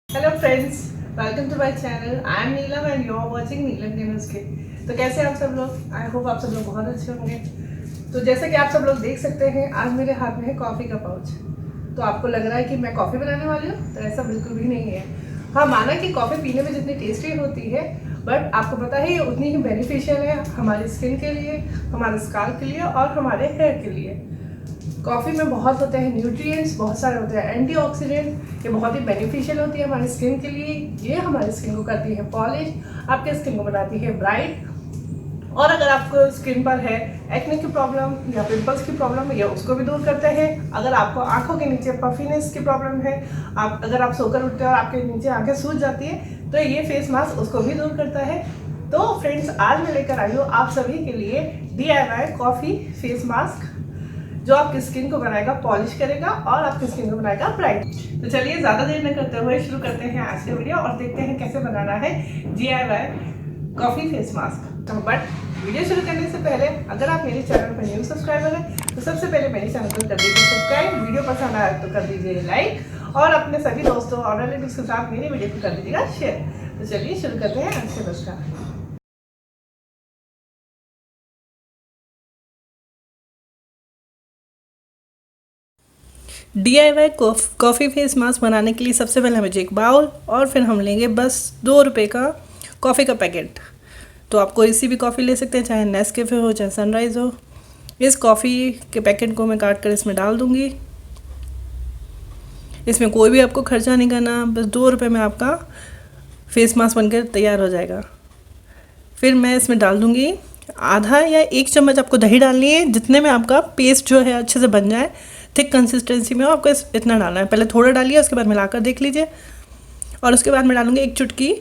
Hello friends, welcome to my channel. I am Neelam and you are watching Neelam gamers के। तो कैसे हैं आप सब लोग? आई होप आप सब लोग बहुत अच्छे होंगे। तो जैसे कि आप सब लोग देख सकते हैं, आज मेरे हाथ में है कॉफ़ी का पाउच। तो आपको लग रहा है कि मैं कॉफ़ी बनाने वाली हूँ, तो ऐसा बिल्कुल भी नहीं है। हाँ, माना कि कॉफ़ी पीने में जितनी टेस्टी होती है, बट आपको पता है ये उतनी ही बेनिफिशियल है हमारी स्किन के लिए, हमारे स्काल्प के लिए और हमारे हेयर के लिए। कॉफ़ी में बहुत होते हैं न्यूट्रिएंट्स, बहुत सारे होते हैं एंटीऑक्सीडेंट। ये बहुत ही बेनिफिशियल होती है हमारी स्किन के लिए। ये हमारी स्किन को करती है पॉलिश, आपके स्किन को बनाती है ब्राइट। और अगर आपको स्किन पर है एक्ने की प्रॉब्लम या पिंपल्स की प्रॉब्लम, ये उसको भी दूर करते हैं। अगर आपको आंखों के नीचे पफिनेस की प्रॉब्लम है, अगर आप सोकर उठते हैं और आपके नीचे आंखें सूज जाती है, तो ये फेस मास्क उसको भी दूर करता है। तो फ्रेंड्स, आज मैं लेकर आई हूँ आप सभी के लिए DIY कॉफ़ी फेस मास्क, जो आपकी स्किन को बनाएगा पॉलिश करेगा और आपकी स्किन को बनाएगा ब्राइट। तो चलिए ज़्यादा देर न करते हुए शुरू करते हैं आज के वीडियो और देखते हैं कैसे बनाना है DIY coffee face mask. But video शुरू करने से पहले अगर आप मेरे चैनल पर न्यू सब्सक्राइबर हैं तो सबसे पहले मेरे चैनल को कर दीजिए सब्सक्राइब, वीडियो पसंद आए तो कर दीजिए लाइक और अपने सभी दोस्तों और रिलेटिव्स के साथ मेरी वीडियो को कर दीजिएगा शेयर। तो चलिए शुरू करते हैं आज के नुस्खा। DIY कॉफ़ी फेस मास्क बनाने के लिए सबसे पहले हमें एक बाउल और फिर हम लेंगे बस 2 रुपये का कॉफ़ी का पैकेट। तो आप कोई सी भी कॉफ़ी ले सकते हैं, चाहे नेस्कैफ़े हो चाहे सनराइज़ हो। इस कॉफ़ी के पैकेट को मैं काट कर इसमें डाल दूँगी। इसमें कोई भी आपको खर्चा नहीं करना, बस 2 रुपये में आपका फेस मास्क बनकर तैयार हो जाएगा। फिर मैं इसमें डाल दूँगी आधा या 1 चम्मच आपको दही डालनी है, जितने में आपका पेस्ट जो है अच्छे से बन जाए। थिक कंसिस्टेंसी में आपको इतना डालना है। पहले थोड़ा डालिए, उसके बाद मिलाकर देख लीजिए। और उसके बाद मैं डालूँगी 1 चुटकी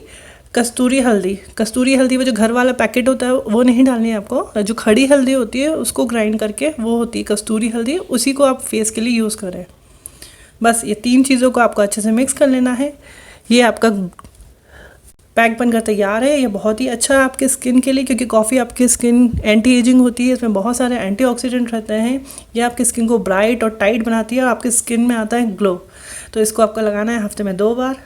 कस्तूरी हल्दी। कस्तूरी हल्दी वो जो घर वाला पैकेट होता है वो नहीं डालनी है आपको। जो खड़ी हल्दी होती है उसको ग्राइंड करके वो होती है कस्तूरी हल्दी, उसी को आप फेस के लिए यूज़ करें। बस ये 3 चीज़ों को आपको अच्छे से मिक्स कर लेना है। ये आपका पैक बनकर तैयार है। ये बहुत ही अच्छा है आपके स्किन के लिए, क्योंकि कॉफ़ी आपकी स्किन एंटी एजिंग होती है। इसमें बहुत सारे एंटीऑक्सीडेंट रहते हैं। ये आपकी स्किन को ब्राइट और टाइट बनाती है और आपकी स्किन में आता है ग्लो। तो इसको आपको लगाना है हफ्ते में 2 बार।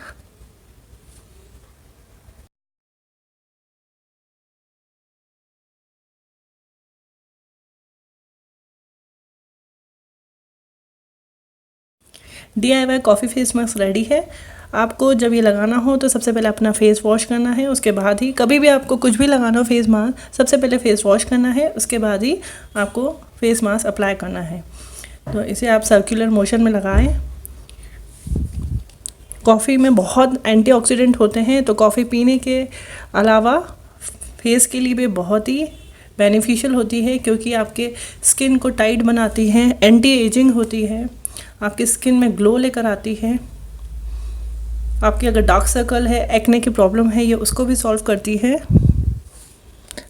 DIY coffee face mask ready है। आपको जब ये लगाना हो तो सबसे पहले अपना फेस वॉश करना है। उसके बाद ही कभी भी आपको कुछ भी लगाना हो फेस मास्क, सबसे पहले फेस वॉश करना है, उसके बाद ही आपको फेस मास्क अप्लाई करना है। तो इसे आप सर्कुलर मोशन में लगाएं। कॉफ़ी में बहुत एंटीऑक्सीडेंट होते हैं, तो कॉफ़ी पीने के अलावा फेस के लिए भी बहुत ही बेनिफिशियल होती है, क्योंकि आपके स्किन को टाइट बनाती है, एंटी एजिंग होती है, आपकी स्किन में ग्लो लेकर आती है। आपके अगर डार्क सर्कल है, एक्ने की प्रॉब्लम है, ये उसको भी सॉल्व करती है।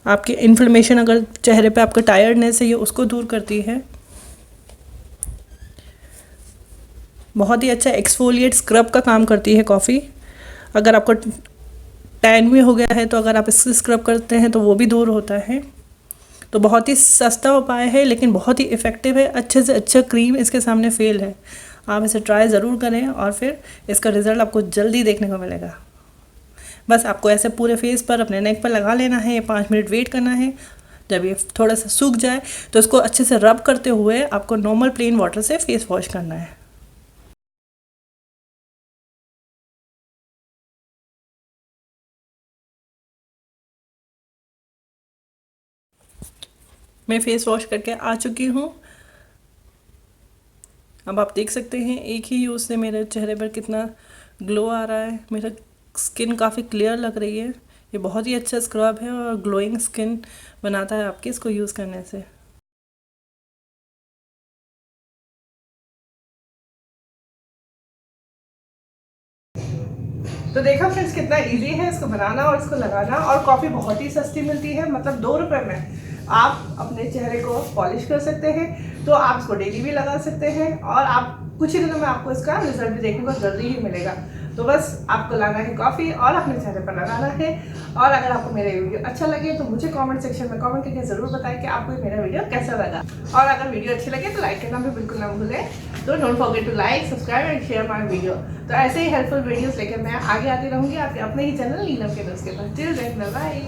आपके इन्फ्लेमेशन, अगर चेहरे पे आपका टायर्डनेस है, ये उसको दूर करती है। बहुत ही अच्छा एक्सफोलिएट स्क्रब का काम करती है कॉफ़ी। अगर आपको टैन भी हो गया है तो अगर आप इससे स्क्रब करते हैं तो वो भी दूर होता है। तो बहुत ही सस्ता उपाय है, लेकिन बहुत ही इफ़ेक्टिव है। अच्छे से अच्छा क्रीम इसके सामने फेल है। आप इसे ट्राई ज़रूर करें और फिर इसका रिज़ल्ट आपको जल्दी देखने को मिलेगा। बस आपको ऐसे पूरे फेस पर, अपने नेक पर लगा लेना है। 5 मिनट वेट करना है। जब ये थोड़ा सा सूख जाए तो इसको अच्छे से रब करते हुए आपको नॉर्मल प्लेन वाटर से फेस वॉश करना है। मैं फेस वॉश करके आ चुकी हूँ। अब आप देख सकते हैं एक ही यूज़ से मेरे चेहरे पर कितना ग्लो आ रहा है। मेरा स्किन काफ़ी क्लियर लग रही है। ये बहुत ही अच्छा स्क्रब है और ग्लोइंग स्किन बनाता है आपकी, इसको यूज़ करने से। तो देखा फ्रेंड्स, कितना इजी है इसको बनाना और इसको लगाना। और कॉफ़ी बहुत ही सस्ती मिलती है, मतलब 2 रुपये में आप अपने चेहरे को पॉलिश कर सकते हैं। तो आप इसको डेली भी लगा सकते हैं और आप कुछ ही दिनों में आपको इसका रिजल्ट भी देखने को जल्दी ही मिलेगा। तो बस आपको लाना है कॉफ़ी और अपने चेहरे पर लगाना है। और अगर आपको मेरा वीडियो अच्छा लगे तो मुझे कमेंट सेक्शन में कमेंट करके ज़रूर बताएं कि आपको मेरा वीडियो कैसा लगा। और अगर वीडियो अच्छी लगे तो लाइक करना भी बिल्कुल ना भूलें। तो don't forget to like, subscribe and share my video. तो ऐसे ही हेल्पफुल वीडियोस लेकर मैं आगे आती रहूँगी आपके अपने ही चैनल नीलम के नुस्खे पर। Till then bye bye.